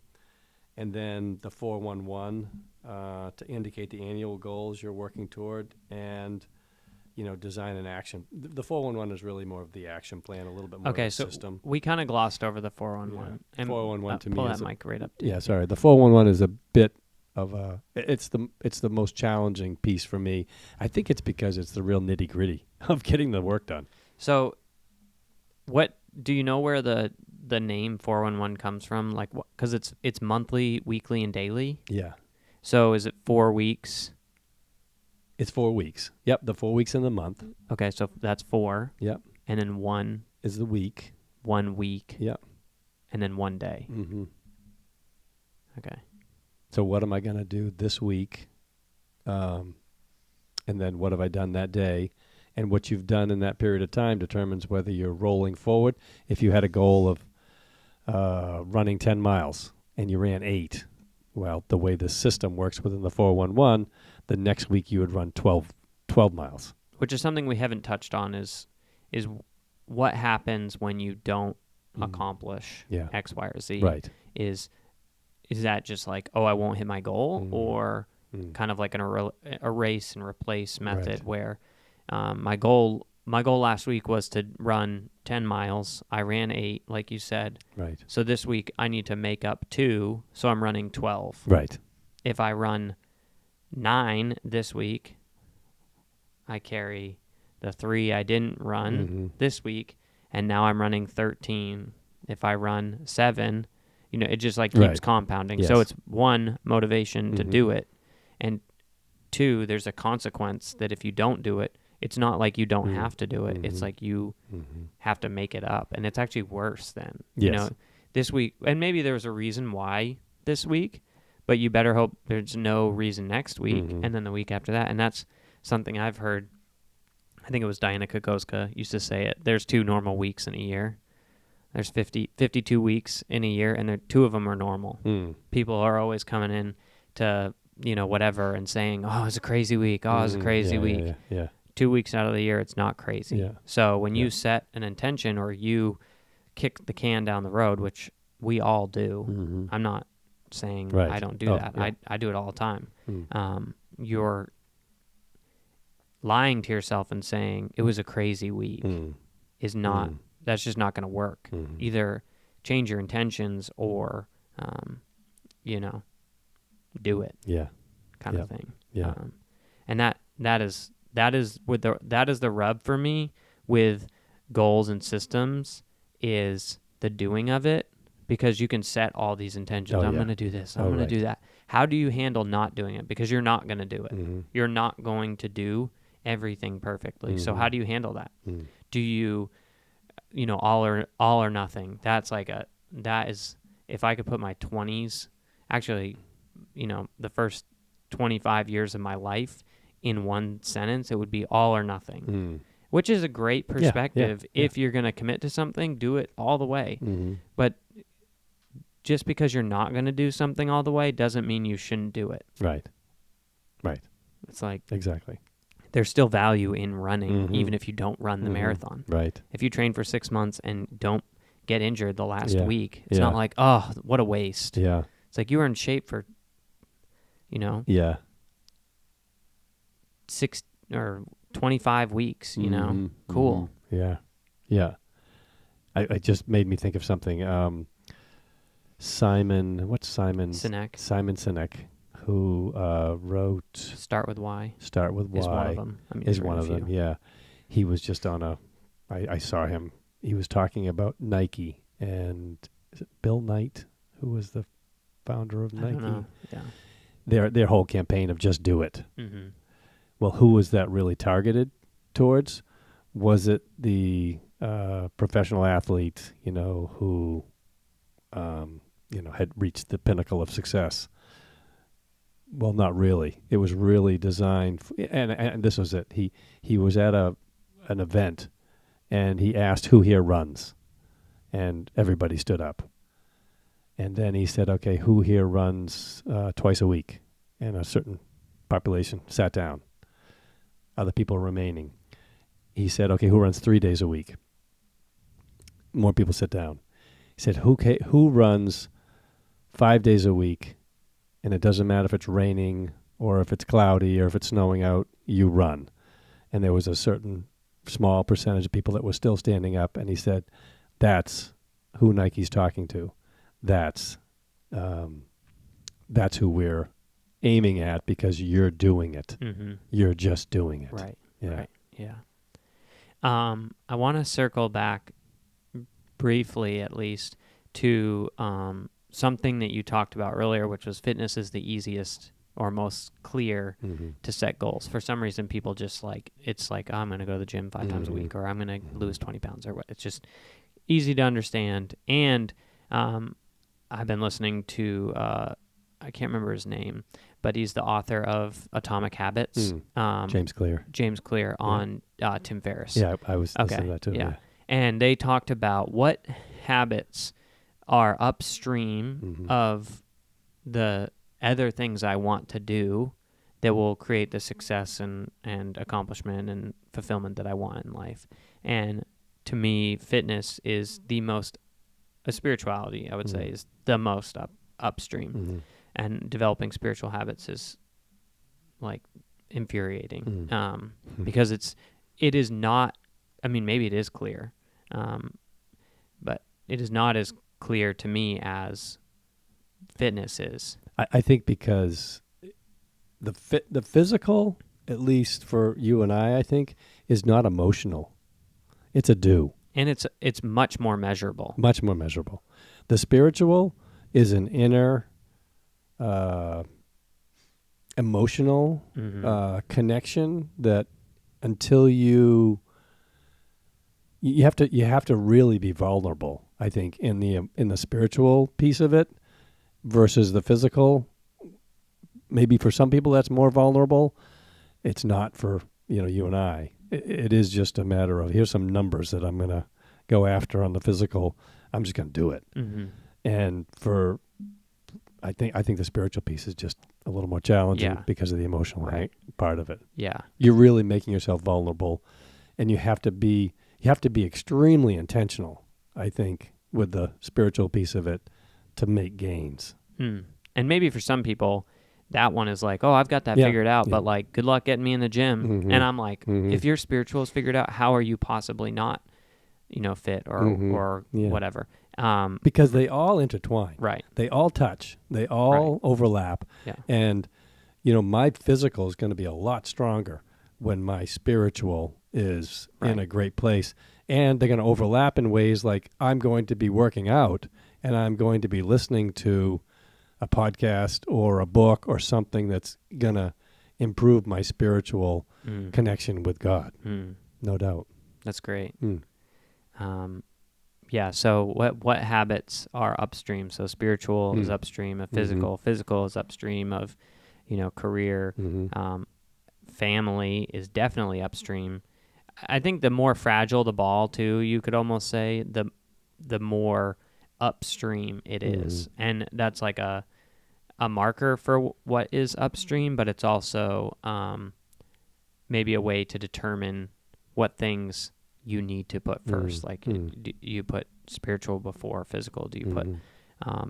and then the 411 to indicate the annual goals you're working toward, and design an action. The 411 is really more of the action plan, a little bit more of a system. We kind of glossed over the 411. Yeah. And 411 to me pull is that mic right up. Yeah, sorry. The 411 is a bit of it's the most challenging piece for me. I think it's because it's the real nitty-gritty of getting the work done. So what do you know where the name 411 comes from? Like, because it's monthly, weekly, and daily? Yeah. So is it 4 weeks? It's 4 weeks. Yep, the 4 weeks in the month. Okay, so that's 4. Yep. And then 1 is the week. 1 week. Yep. And then 1 day. Mm-hmm. Okay. So what am I going to do this week? And then what have I done that day? And what you've done in that period of time determines whether you're rolling forward. If you had a goal of running 10 miles and you ran 8, well, the way the system works within the 411, the next week you would run 12 miles. Which is something we haven't touched on is what happens when you don't accomplish X, Y, or Z. Right. Is that just like, oh, I won't hit my goal, or kind of like an erase and replace method where my goal last week was to run 10 miles. I ran 8, like you said. Right. So this week I need to make up 2, so I'm running 12. Right. If I run 9 this week, I carry the 3 I didn't run this week, and now I'm running 13. If I run 7, it just like keeps compounding. Yes. So it's 1, motivation to do it, and 2, there's a consequence that if you don't do it, it's not like you don't have to do it. It's like you have to make it up, and it's actually worse than this week. And maybe there was a reason why this week, but you better hope there's no reason next week, and then the week after that. And that's something I've heard. I think it was Diana Kokoska used to say it. There's 2 normal weeks in a year. There's 52 weeks in a year, and 2 of them are normal. People are always coming in to, whatever and saying, oh, it's a crazy week. Oh, it's a crazy week. Yeah. 2 weeks out of the year, it's not crazy. Yeah. So when you set an intention or you kick the can down the road, which we all do, I'm not saying I don't do that. Yeah. I do it all the time. You're lying to yourself and saying it was a crazy week is not, that's just not going to work. Either change your intentions or, do it. Yeah. Kind of thing. Yeah. And that is the rub for me with goals and systems is the doing of it, because you can set all these intentions. I'm going to do this. I'm going to do that. How do you handle not doing it? Because you're not going to do it. You're not going to do everything perfectly. So how do you handle that? Do you, all or nothing? That is, if I could put my 20s, actually, the first 25 years of my life in one sentence, it would be all or nothing, which is a great perspective. If you're going to commit to something, do it all the way. But just because you're not going to do something all the way doesn't mean you shouldn't do it. Right. It's like, exactly. There's still value in running, even if you don't run the marathon. Right. If you train for 6 months and don't get injured the last week, it's not like, oh, what a waste. Yeah. It's like you were in shape for, 6 or 25 weeks, cool. Yeah. Yeah. I just made me think of something. Simon Sinek. Simon Sinek, who wrote Start with Why. Start with Why. Is one of them. Is one of them, yeah. He was just on I saw him. He was talking about Nike, and is it Bill Knight, who was the founder of Nike? I don't know. Yeah. Their whole campaign of just do it. Well, who was that really targeted towards? Was it the professional athlete, who, had reached the pinnacle of success? Well, not really. It was really designed, and this was it. He was at an event, and he asked who here runs, and everybody stood up. And then he said, okay, who here runs twice a week? And a certain population sat down. Other people remaining. He said, okay, who runs 3 days a week? More people sit down. He said, who runs 5 days a week, and it doesn't matter if it's raining or if it's cloudy or if it's snowing out, you run. And there was a certain small percentage of people that were still standing up, and he said, that's who Nike's talking to. That's who we're aiming at, because you're doing it. You're just doing it. Right. Yeah. Right. Yeah. I want to circle back briefly, at least, to something that you talked about earlier, which was fitness is the easiest or most clear to set goals. For some reason, people just it's like, oh, I'm going to go to the gym 5 times a week, or I'm going to lose 20 pounds, or what. It's just easy to understand. And I've been listening to, I can't remember his name, but he's the author of Atomic Habits. James Clear on Tim Ferriss. Yeah, I was listening to that too. Yeah. And they talked about what habits are upstream of the other things I want to do that will create the success and accomplishment and fulfillment that I want in life. And to me, fitness is the most, spirituality, I would say, is the most upstream. And developing spiritual habits is like infuriating because it is not, I mean, maybe it is clear, but it is not as clear to me as fitness is. I think because the physical, at least for you and I think, is not emotional. It's a do. And it's much more measurable. Much more measurable. The spiritual is an inner emotional connection that until you have to really be vulnerable, I think, in the spiritual piece of it versus the physical. Maybe for some people that's more vulnerable. It's not for you and I. It is just a matter of, here's some numbers that I'm going to go after on the physical. I'm just going to do it. And I think the spiritual piece is just a little more challenging because of the emotional part of it. Yeah. You're really making yourself vulnerable, and you have to be extremely intentional, I think, with the spiritual piece of it to make gains. And maybe for some people, that one is like, oh, I've got that figured out, but like, good luck getting me in the gym. And I'm like, if your spiritual is figured out, how are you possibly not, fit or whatever? Because they all intertwine. Right. They all touch. They all overlap. Yeah. And, my physical is going to be a lot stronger when my spiritual is in a great place. And they're going to overlap in ways like I'm going to be working out and I'm going to be listening to a podcast or a book or something that's going to improve my spiritual connection with God. No doubt. That's great. So what habits are upstream? So spiritual is upstream of physical. Physical is upstream of, career. Family is definitely upstream. I think the more fragile the ball, too, you could almost say, the more upstream it is. And that's like a marker for what is upstream, but it's also maybe a way to determine what things you need to put first. Like, do you put spiritual before physical? Do you put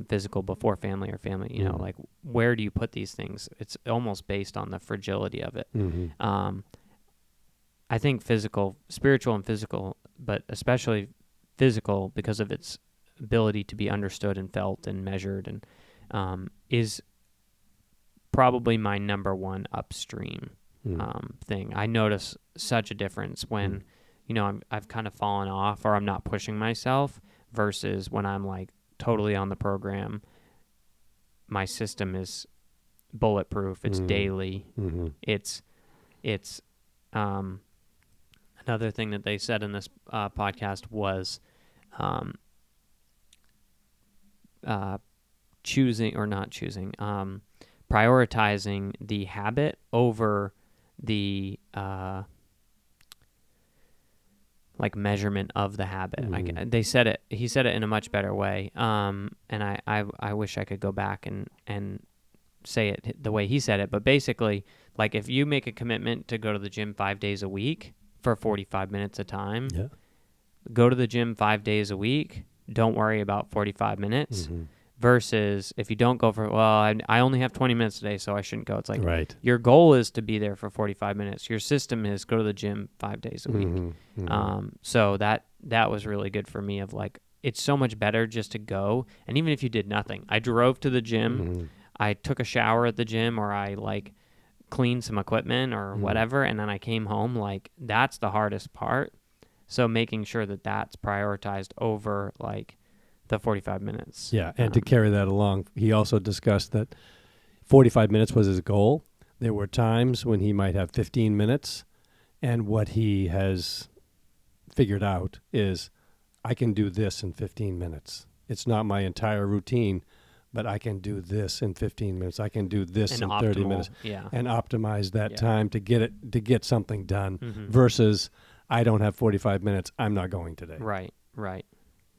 physical before family, or family? Like, where do you put these things? It's almost based on the fragility of it. I think spiritual and physical, but especially physical because of its ability to be understood and felt and measured, and is probably my number one upstream thing. I notice such a difference when I've kind of fallen off, or I'm not pushing myself, versus when I'm like totally on the program. My system is bulletproof. It's daily. It's another thing that they said in this podcast was prioritizing the habit over the measurement of the habit. He said it in a much better way. And I wish I could go back and say it the way he said it. But basically, like, if you make a commitment to go to the gym 5 days a week for 45 minutes a time, go to the gym 5 days a week. Don't worry about 45 minutes. Versus if you don't go I only have 20 minutes today, so I shouldn't go. It's like, your goal is to be there for 45 minutes. Your system is go to the gym 5 days a week. So that was really good for me, of like, it's so much better just to go. And even if you did nothing, I drove to the gym, I took a shower at the gym, or I like cleaned some equipment or whatever, and then I came home. Like, that's the hardest part. So making sure that that's prioritized over like the 45 minutes. Yeah, and to carry that along, he also discussed that 45 minutes was his goal. There were times when he might have 15 minutes, and what he has figured out is, I can do this in 15 minutes. It's not my entire routine, but I can do this in 15 minutes. I can do this in 30 minutes. And optimize that time to get something done versus I don't have 45 minutes. I'm not going today. Right.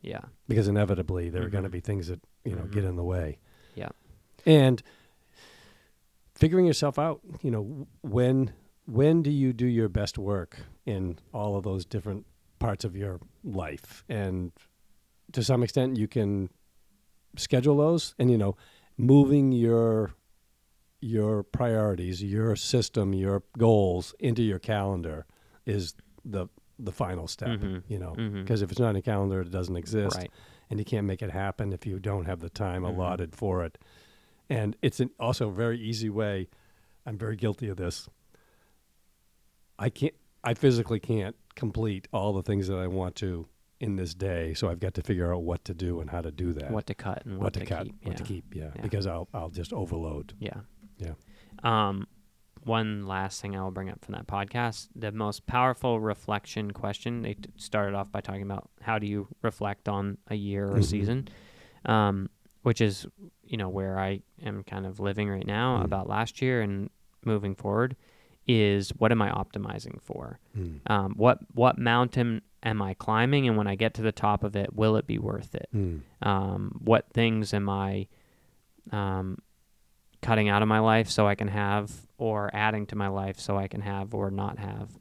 Yeah. Because inevitably there are going to be things that, get in the way. Yeah. And figuring yourself out. When do you do your best work in all of those different parts of your life? And to some extent, you can schedule those, and moving your priorities, your system, your goals into your calendar is the final step. Because if it's not in a calendar, it doesn't exist, Right. and you can't make it happen if you don't have the time allotted for it. And it's also a very easy way. I'm very guilty of this. I physically can't complete all the things that I want to in this day, so I've got to figure out what to do and how to do that. What to cut and what to keep. What to keep, because I'll just overload. Yeah. Yeah. One last thing I will bring up from that podcast, the most powerful reflection question, they started off by talking about how do you reflect on a year or a season, which is, where I am kind of living right now about last year and moving forward, is what am I optimizing for? What mountain am I climbing? And when I get to the top of it, will it be worth it? What things am I cutting out of my life so I can have, or adding to my life so I can have or not have?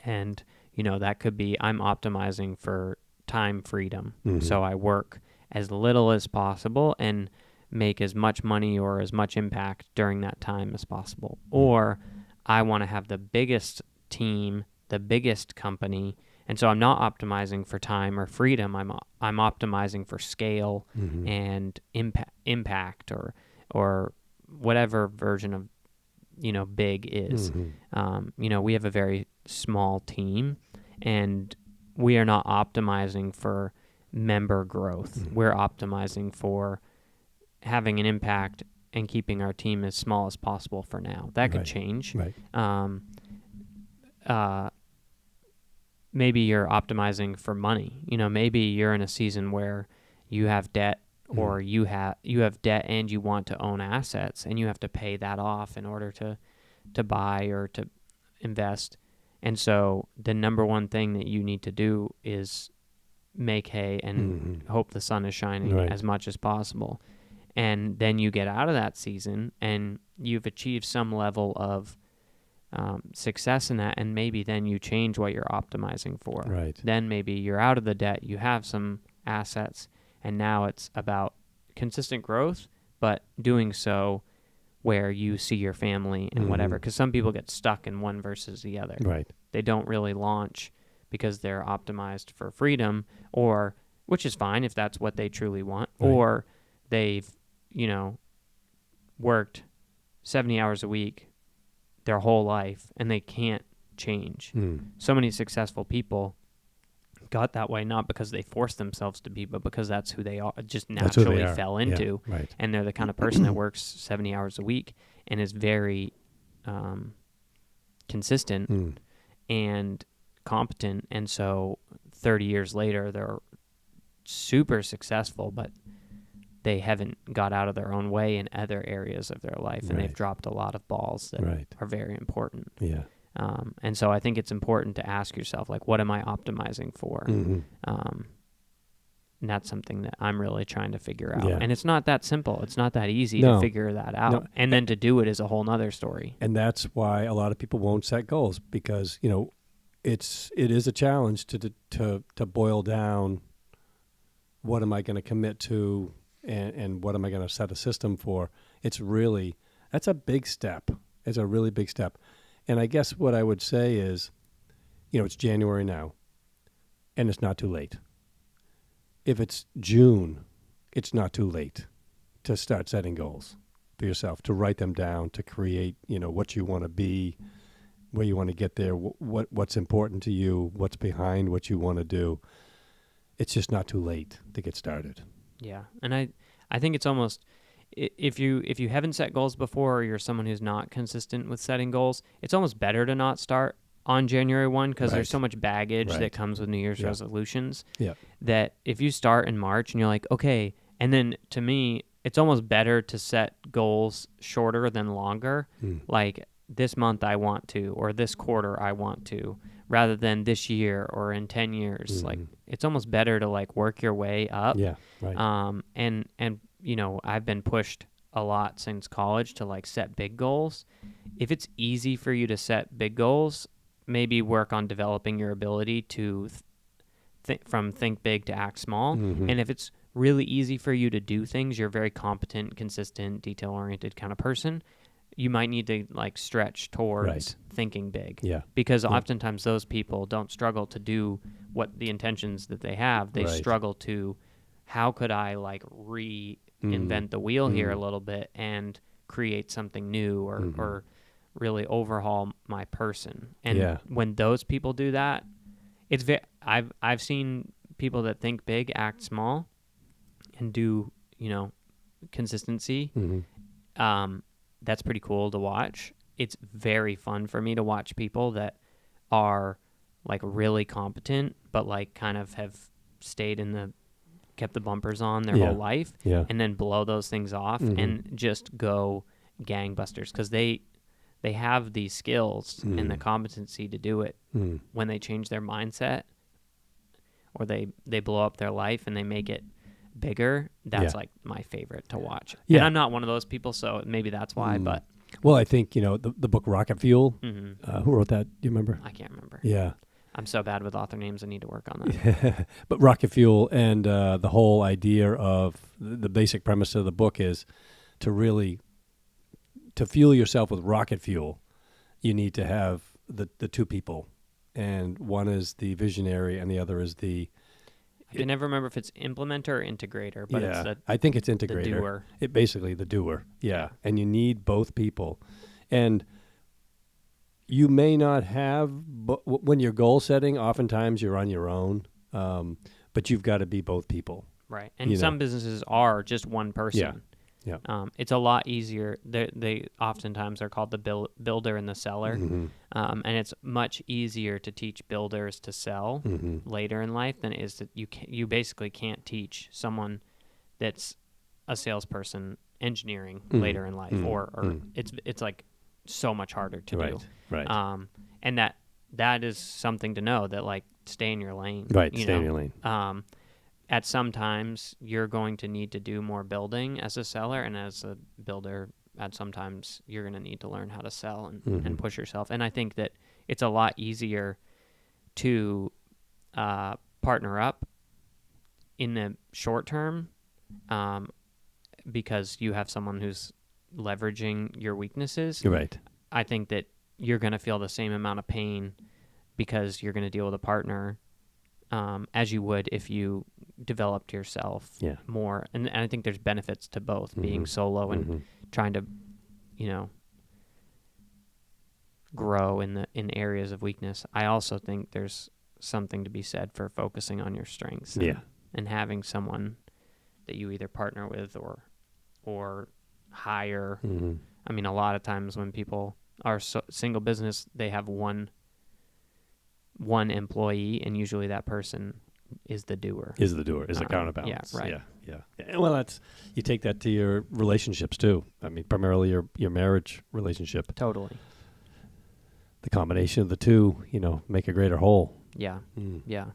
And, that could be I'm optimizing for time freedom. So I work as little as possible and make as much money or as much impact during that time as possible. Or I want to have the biggest team, the biggest company, and so I'm not optimizing for time or freedom. I'm optimizing for scale and impact or whatever version of big is. We have a very small team, and we are not optimizing for member growth. We're optimizing for having an impact and keeping our team as small as possible for now. That could change. Right. Maybe you're optimizing for money. Maybe you're in a season where you have debt, or you have debt and you want to own assets, and you have to pay that off in order to buy or to invest. And so the number one thing that you need to do is make hay and hope the sun is shining as much as possible. And then you get out of that season and you've achieved some level of success in that, and maybe then you change what you're optimizing for. Right. Then maybe you're out of the debt, you have some assets, and now it's about consistent growth, but doing so where you see your family and whatever. Because some people get stuck in one versus the other. Right. They don't really launch because they're optimized for freedom, or which is fine if that's what they truly want, or they've worked 70 hours a week their whole life and they can't change. So many successful people got that way not because they forced themselves to be, but because that's who they are, just naturally fell into. Yeah, right. And they're the kind of person that works 70 hours a week and is very consistent and competent. And so 30 years later, they're super successful, but they haven't got out of their own way in other areas of their life, and they've dropped a lot of balls that are very important. Yeah. And so I think it's important to ask yourself, like, what am I optimizing for? And that's something that I'm really trying to figure out. Yeah. And it's not that simple. It's not that easy to figure that out. No. And then to do it is a whole nother story. And that's why a lot of people won't set goals, because, it is a challenge to boil down what am I going to commit to and what am I going to set a system for. That's a big step. It's a really big step. And I guess what I would say is, it's January now, and it's not too late. If it's June, it's not too late to start setting goals for yourself, to write them down, to create, what you want to be, where you want to get there, what's important to you, what's behind what you want to do. It's just not too late to get started. Yeah, and I think it's almost, if you haven't set goals before, or you're someone who's not consistent with setting goals, it's almost better to not start on January 1, because there's so much baggage that comes with New Year's resolutions that if you start in March and you're like, okay, and then to me, it's almost better to set goals shorter than longer, like this month I want to, or this quarter I want to, rather than this year or in 10 years. Like, it's almost better to work your way up. Yeah, right. And I've been pushed a lot since college to like set big goals. If it's easy for you to set big goals, maybe work on developing your ability to think big to act small. Mm-hmm. And if it's really easy for you to do things, you're a very competent, consistent, detail-oriented kind of person, you might need to like stretch towards thinking big. Yeah. Because oftentimes those people don't struggle to do what the intentions that they have. They struggle to, how could I like reinvent the wheel here a little bit and create something new or really overhaul my person. And when those people do that, it's I've seen people that think big act small and do, consistency. That's pretty cool to watch. It's very fun for me to watch people that are like really competent, but like kind of have kept the bumpers on their whole life, and then blow those things off and just go gangbusters, because they have these skills and the competency to do it when they change their mindset, or they blow up their life and they make it bigger. That's like my favorite to watch. And I'm not one of those people, so maybe that's why. But well, I think the book Rocket Fuel. Who wrote that? Do you remember? I can't remember. Yeah, I'm so bad with author names. I need to work on that. But Rocket Fuel and the whole idea of the basic premise of the book is to fuel yourself with rocket fuel, you need to have the two people, and one is the visionary and the other is the. I can never remember if it's implementer or integrator, but it's I think it's integrator. The doer. Basically the doer. Yeah. And you need both people. And you may not have, but when you're goal setting, oftentimes you're on your own, but you've got to be both people. Right. And some businesses are just one person. Yeah. It's a lot easier. They oftentimes are called the builder and the seller, and it's much easier to teach builders to sell later in life than it is that you basically can't teach someone that's a salesperson engineering later in life, or it's like so much harder to do. Right. And that is something to know, that like stay in your lane. Right. Stay in your lane. At some times, you're going to need to do more building as a seller, and as a builder, at some times, you're going to need to learn how to sell and push yourself. And I think that it's a lot easier to partner up in the short term because you have someone who's leveraging your weaknesses. Right. I think that you're going to feel the same amount of pain because you're going to deal with a partner as you would if you developed yourself more. And I think there's benefits to both, being solo and trying to, grow in areas of weakness. I also think there's something to be said for focusing on your strengths and having someone that you either partner with or hire. I mean, a lot of times when people are single business, they have one employee, and usually that person is the doer. Is the counterbalance. Yeah, right. Yeah. Well, you take that to your relationships too. I mean, primarily your marriage relationship. Totally. The combination of the two, make a greater whole. Yeah. Yeah.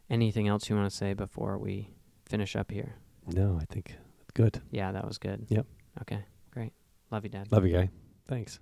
Anything else you want to say before we finish up here? No, I think that's good. Yeah, that was good. Yep. Okay, great. Love you, Dad. Love you, Guy. Thanks.